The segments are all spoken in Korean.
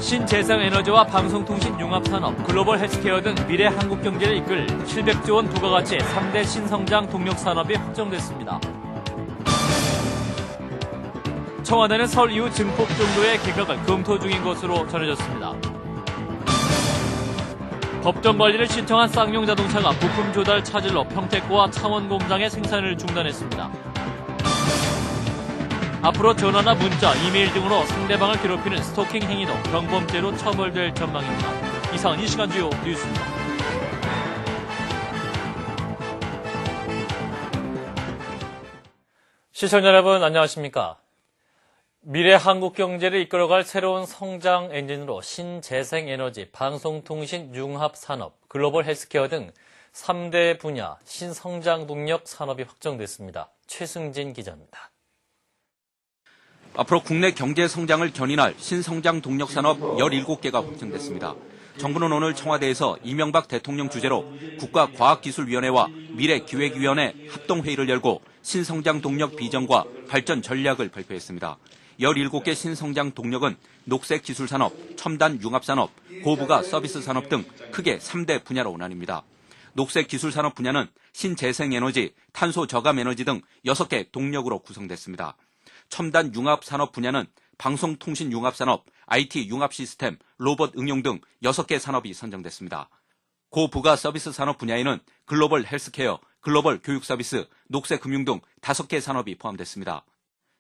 신재생에너지와 방송통신 융합산업, 글로벌 헬스케어 등 미래 한국 경제를 이끌 700조 원 부가가치의 3대 신성장 동력 산업이 확정됐습니다. 청와대는 설 이후 증폭 정도의 개각을 검토 중인 것으로 전해졌습니다. 법정 관리를 신청한 쌍용 자동차가 부품 조달 차질로 평택고와 창원 공장의 생산을 중단했습니다. 앞으로 전화나 문자, 이메일 등으로 상대방을 괴롭히는 스토킹 행위도 경범죄로 처벌될 전망입니다. 이상은 이 시간 주요 뉴스입니다. 시청자 여러분 안녕하십니까? 미래 한국 경제를 이끌어갈 새로운 성장 엔진으로 신재생에너지, 방송통신 융합산업, 글로벌 헬스케어 등 3대 분야 신성장 동력 산업이 확정됐습니다. 최승진 기자입니다. 앞으로 국내 경제 성장을 견인할 신성장 동력 산업 17개가 확정됐습니다. 정부는 오늘 청와대에서 이명박 대통령 주재로 국가과학기술위원회와 미래기획위원회 합동회의를 열고 신성장 동력 비전과 발전 전략을 발표했습니다. 17개 신성장 동력은 녹색 기술 산업, 첨단 융합 산업, 고부가 서비스 산업 등 크게 3대 분야로 나뉩니다. 녹색 기술 산업 분야는 신재생 에너지, 탄소 저감 에너지 등 6개 동력으로 구성됐습니다. 첨단 융합 산업 분야는 방송통신 융합 산업, IT 융합 시스템, 로봇 응용 등 6개 산업이 선정됐습니다. 고부가 서비스 산업 분야에는 글로벌 헬스케어, 글로벌 교육 서비스, 녹색 금융 등 5개 산업이 포함됐습니다.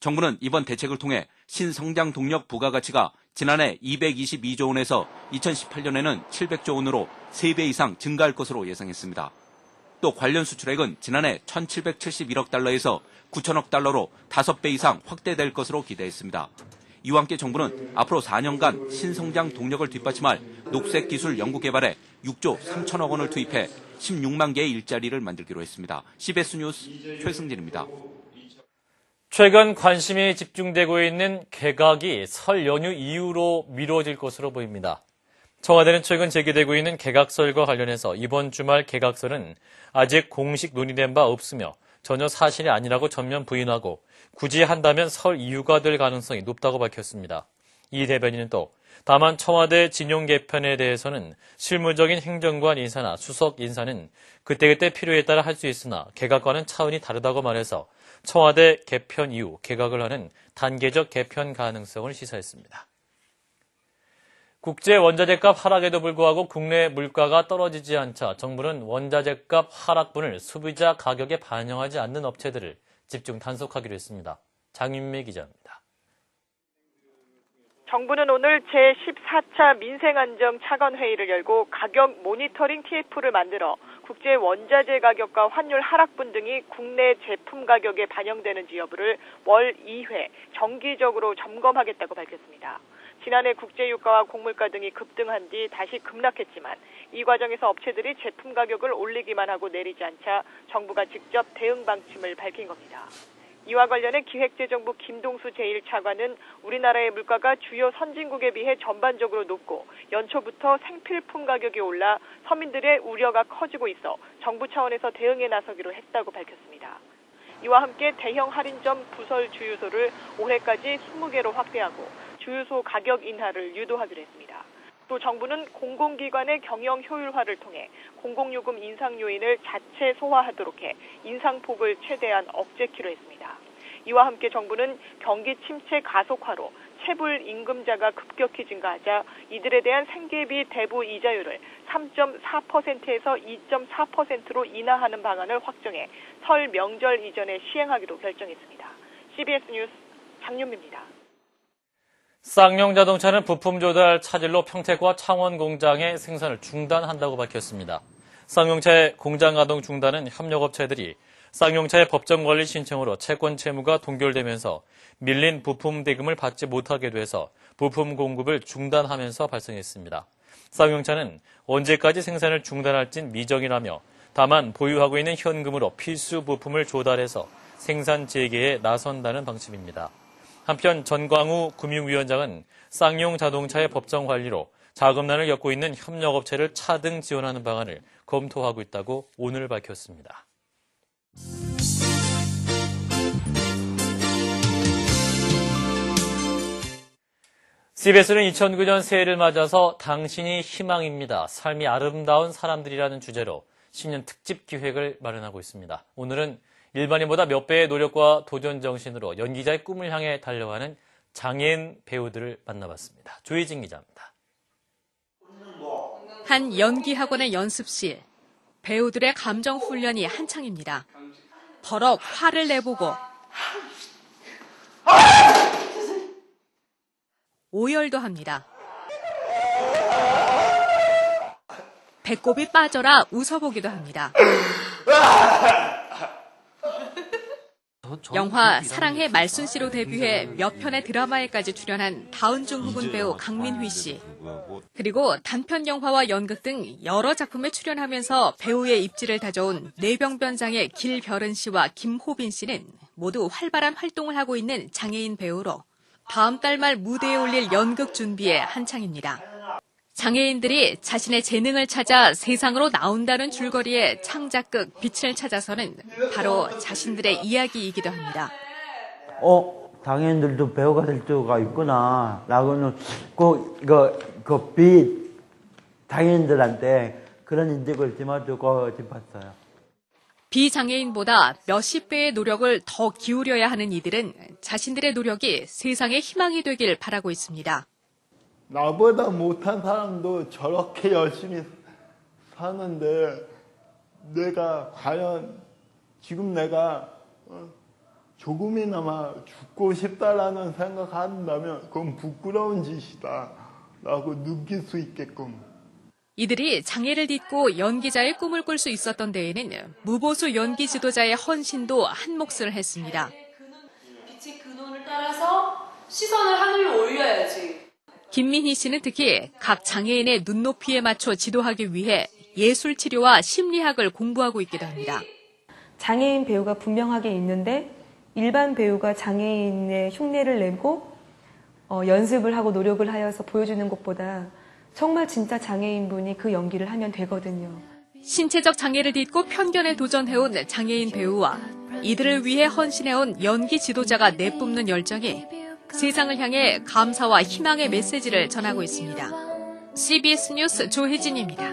정부는 이번 대책을 통해 신성장 동력 부가가치가 지난해 222조 원에서 2018년에는 700조 원으로 3배 이상 증가할 것으로 예상했습니다. 또 관련 수출액은 지난해 1,771억 달러에서 9천억 달러로 5배 이상 확대될 것으로 기대했습니다. 이와 함께 정부는 앞으로 4년간 신성장 동력을 뒷받침할 녹색 기술 연구 개발에 6조 3천억 원을 투입해 16만 개의 일자리를 만들기로 했습니다. CBS 뉴스 최승진입니다. 최근 관심이 집중되고 있는 개각이 설 연휴 이후로 미뤄질 것으로 보입니다. 청와대는 최근 제기되고 있는 개각설과 관련해서 이번 주말 개각설은 아직 공식 논의된 바 없으며 전혀 사실이 아니라고 전면 부인하고 굳이 한다면 설 이후가 될 가능성이 높다고 밝혔습니다. 이 대변인은 또 다만 청와대 진용 개편에 대해서는 실무적인 행정관 인사나 수석 인사는 그때그때 필요에 따라 할 수 있으나 개각과는 차원이 다르다고 말해서 청와대 개편 이후 개각을 하는 단계적 개편 가능성을 시사했습니다. 국제 원자재값 하락에도 불구하고 국내 물가가 떨어지지 않자 정부는 원자재값 하락분을 소비자 가격에 반영하지 않는 업체들을 집중 단속하기로 했습니다. 장윤미 기자입니다. 정부는 오늘 제14차 민생안정 차관회의를 열고 가격 모니터링 TF를 만들어 국제 원자재 가격과 환율 하락분 등이 국내 제품 가격에 반영되는지 여부를 월 2회 정기적으로 점검하겠다고 밝혔습니다. 지난해 국제유가와 곡물가 등이 급등한 뒤 다시 급락했지만 이 과정에서 업체들이 제품 가격을 올리기만 하고 내리지 않자 정부가 직접 대응 방침을 밝힌 겁니다. 이와 관련해 기획재정부 김동수 제1차관은 우리나라의 물가가 주요 선진국에 비해 전반적으로 높고 연초부터 생필품 가격이 올라 서민들의 우려가 커지고 있어 정부 차원에서 대응에 나서기로 했다고 밝혔습니다. 이와 함께 대형 할인점 부설 주유소를 올해까지 20개로 확대하고 주유소 가격 인하를 유도하기로 했습니다. 또 정부는 공공기관의 경영 효율화를 통해 공공요금 인상 요인을 자체 소화하도록 해 인상폭을 최대한 억제키로 했습니다. 이와 함께 정부는 경기 침체 가속화로 체불 임금자가 급격히 증가하자 이들에 대한 생계비 대부 이자율을 3.4%에서 2.4%로 인하하는 방안을 확정해 설 명절 이전에 시행하기로 결정했습니다. CBS 뉴스 장윤미입니다. 쌍용 자동차는 부품 조달 차질로 평택과 창원 공장의 생산을 중단한다고 밝혔습니다. 쌍용차의 공장 가동 중단은 협력업체들이 쌍용차의 법정 관리 신청으로 채권 채무가 동결되면서 밀린 부품 대금을 받지 못하게 돼서 부품 공급을 중단하면서 발생했습니다. 쌍용차는 언제까지 생산을 중단할진 미정이라며 다만 보유하고 있는 현금으로 필수 부품을 조달해서 생산 재개에 나선다는 방침입니다. 한편 전광우 금융위원장은 쌍용 자동차의 법정 관리로 자금난을 겪고 있는 협력업체를 차등 지원하는 방안을 검토하고 있다고 오늘 밝혔습니다. CBS는 2009년 새해를 맞아서 당신이 희망입니다. 삶이 아름다운 사람들이라는 주제로 신년 특집 기획을 마련하고 있습니다. 오늘은 일반인보다 몇 배의 노력과 도전 정신으로 연기자의 꿈을 향해 달려가는 장애인 배우들을 만나봤습니다. 조희진 기자입니다. 한 연기학원의 연습실. 배우들의 감정 훈련이 한창입니다. 버럭 화를 내보고 오열도 합니다. 배꼽이 빠져라 웃어보기도 합니다. 영화 사랑해 말순씨로 데뷔해 몇 편의 드라마에까지 출연한 다운증 후군 배우 강민휘 씨. 그리고 단편 영화와 연극 등 여러 작품에 출연하면서 배우의 입지를 다져온 뇌병변장애 길별은 씨와 김호빈 씨는 모두 활발한 활동을 하고 있는 장애인 배우로 다음 달 말 무대에 올릴 연극 준비에 한창입니다. 장애인들이 자신의 재능을 찾아 세상으로 나온다는 줄거리의 창작극 빛을 찾아서는 바로 자신들의 이야기이기도 합니다. 장애인들도 배우가 될 수가 있구나. 라고는 그 빛, 장애인들한테 그런 인식을 심어주고 싶었어요. 비장애인보다 몇십 배의 노력을 더 기울여야 하는 이들은 자신들의 노력이 세상의 희망이 되길 바라고 있습니다. 나보다 못한 사람도 저렇게 열심히 사는데 내가 과연 지금 내가 조금이나마 죽고 싶다라는 생각한다면 그건 부끄러운 짓이다 라고 느낄 수 있게끔. 이들이 장애를 딛고 연기자의 꿈을 꿀 수 있었던 데에는 무보수 연기 지도자의 헌신도 한 몫을 했습니다. 빛의 근원을 따라서 시선을 하늘로 올려야지. 김민희 씨는 특히 각 장애인의 눈높이에 맞춰 지도하기 위해 예술 치료와 심리학을 공부하고 있기도 합니다. 장애인 배우가 분명하게 있는데 일반 배우가 장애인의 흉내를 내고 연습을 하고 노력을 하여서 보여주는 것보다 정말 진짜 장애인분이 그 연기를 하면 되거든요. 신체적 장애를 딛고 편견에 도전해온 장애인 배우와 이들을 위해 헌신해온 연기 지도자가 내뿜는 열정이 세상을 향해 감사와 희망의 메시지를 전하고 있습니다. CBS 뉴스 조혜진입니다.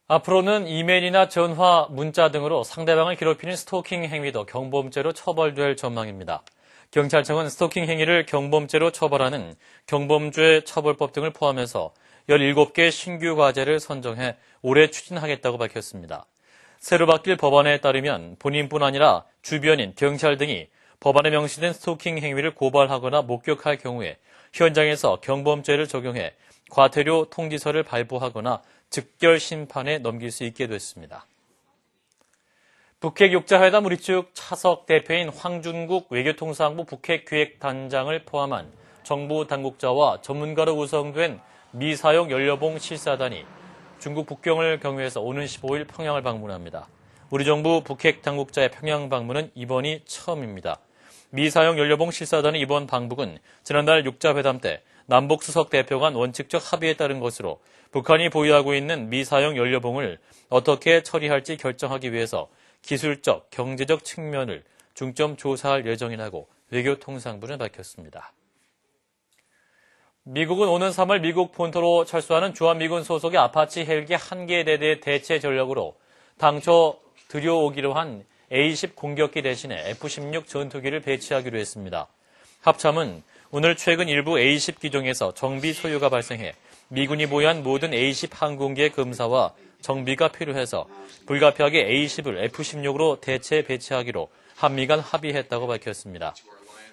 앞으로는 이메일이나 전화, 문자 등으로 상대방을 괴롭히는 스토킹 행위도 경범죄로 처벌될 전망입니다. 경찰청은 스토킹 행위를 경범죄로 처벌하는 경범죄 처벌법 등을 포함해서 17개 신규 과제를 선정해 올해 추진하겠다고 밝혔습니다. 새로 바뀔 법안에 따르면 본인뿐 아니라 주변인, 경찰 등이 법안에 명시된 스토킹 행위를 고발하거나 목격할 경우에 현장에서 경범죄를 적용해 과태료 통지서를 발부하거나 즉결 심판에 넘길 수 있게 됐습니다. 북핵 육자회담 우리 측 차석 대표인 황준국 외교통상부 북핵기획단장을 포함한 정부 당국자와 전문가로 구성된 미사용 연료봉 실사단이 중국 북경을 경유해서 오는 15일 평양을 방문합니다. 우리 정부 북핵 당국자의 평양 방문은 이번이 처음입니다. 미사용 연료봉 실사단의 이번 방북은 지난달 육자회담 때 남북 수석 대표 간 원칙적 합의에 따른 것으로 북한이 보유하고 있는 미사용 연료봉을 어떻게 처리할지 결정하기 위해서 기술적, 경제적 측면을 중점 조사할 예정이라고 외교통상부는 밝혔습니다. 미국은 오는 3월 미국 본토로 철수하는 주한미군 소속의 아파치 헬기 1개 대대의 대체 전력으로 당초 들여오기로 한 A-10 공격기 대신에 F-16 전투기를 배치하기로 했습니다. 합참은 오늘 최근 일부 A-10 기종에서 정비 소요가 발생해 미군이 보유한 모든 A-10 항공기의 검사와 정비가 필요해서 불가피하게 A-10을 F-16으로 대체 배치하기로 한미 간 합의했다고 밝혔습니다.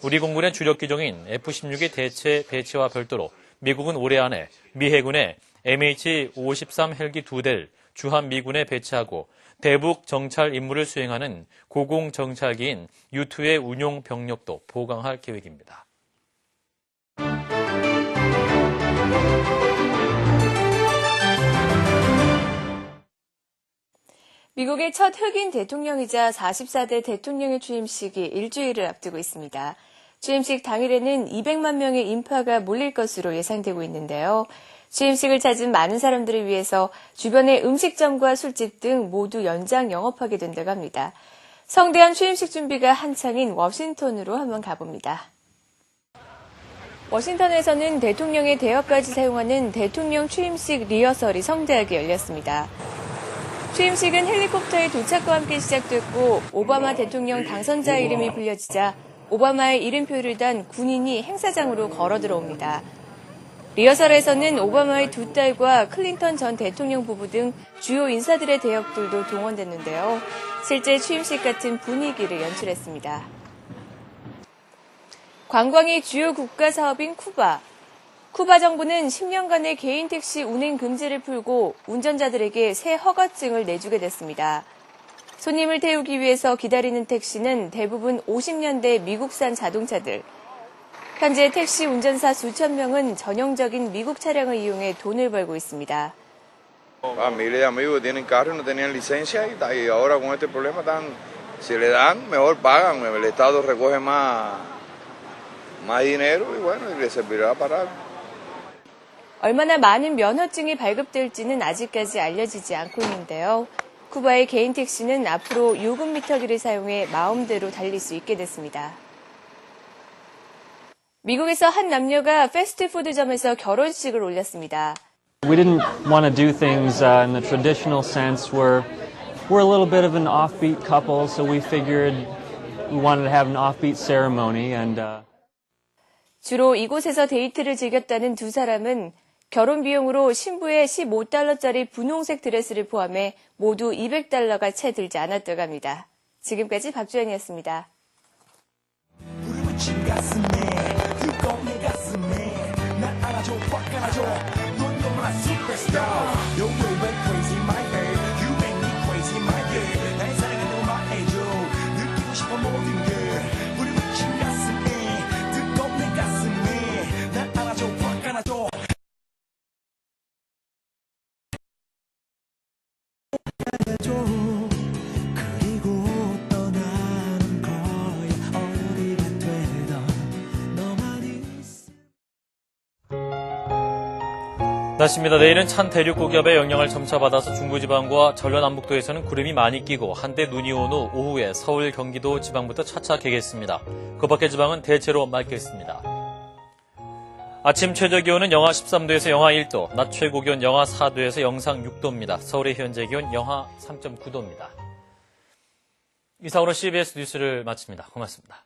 우리 공군의 주력 기종인 F-16의 대체 배치와 별도로 미국은 올해 안에 미 해군의 MH-53 헬기 2대를 주한미군에 배치하고 대북 정찰 임무를 수행하는 고공 정찰기인 U-2의 운용 병력도 보강할 계획입니다. 미국의 첫 흑인 대통령이자 44대 대통령의 취임식이 일주일을 앞두고 있습니다. 취임식 당일에는 200만 명의 인파가 몰릴 것으로 예상되고 있는데요. 취임식을 찾은 많은 사람들을 위해서 주변의 음식점과 술집 등 모두 연장 영업하게 된다고 합니다. 성대한 취임식 준비가 한창인 워싱턴으로 한번 가봅니다. 워싱턴에서는 대통령의 대화까지 사용하는 대통령 취임식 리허설이 성대하게 열렸습니다. 취임식은 헬리콥터의 도착과 함께 시작됐고 오바마 대통령 당선자 이름이 불려지자 오바마의 이름표를 단 군인이 행사장으로 걸어 들어옵니다. 리허설에서는 오바마의 두 딸과 클린턴 전 대통령 부부 등 주요 인사들의 대역들도 동원됐는데요. 실제 취임식 같은 분위기를 연출했습니다. 관광의 주요 국가 사업인 쿠바. 쿠바 정부는 10년간의 개인 택시 운행 금지를 풀고 운전자들에게 새 허가증을 내주게 됐습니다. 손님을 태우기 위해서 기다리는 택시는 대부분 50년대 미국산 자동차들. 현재 택시 운전사 수천 명은 전형적인 미국 차량을 이용해 돈을 벌고 있습니다. Miles de amigos que tienen carro y no tenían licencia y ahora con este problema si le dan, mejor pagan. El Estado recoge más dinero y bueno, y les servirá para. 얼마나 많은 면허증이 발급될지는 아직까지 알려지지 않고 있는데요. 쿠바의 개인 택시는 앞으로 요금 미터기를 사용해 마음대로 달릴 수 있게 됐습니다. 미국에서 한 남녀가 패스트푸드점에서 결혼식을 올렸습니다. We didn't want to do things in the traditional sense. We're a little bit of an offbeat couple, so we figured we wanted to have an offbeat ceremony. 주로 이곳에서 데이트를 즐겼다는 두 사람은 결혼 비용으로 신부의 $15짜리 분홍색 드레스를 포함해 모두 $200가 채 들지 않았다고 합니다. 지금까지 박주연이었습니다. 날씨입니다. 내일은 찬 대륙고기압의 영향을 점차 받아서 중부지방과 전라남북도에서는 구름이 많이 끼고 한때 눈이 온 후 오후에 서울, 경기도 지방부터 차차 개겠습니다. 그 밖의 지방은 대체로 맑겠습니다. 아침 최저기온은 영하 13도에서 영하 1도, 낮 최고기온 영하 4도에서 영상 6도입니다. 서울의 현재 기온 영하 3.9도입니다. 이상으로 CBS 뉴스를 마칩니다. 고맙습니다.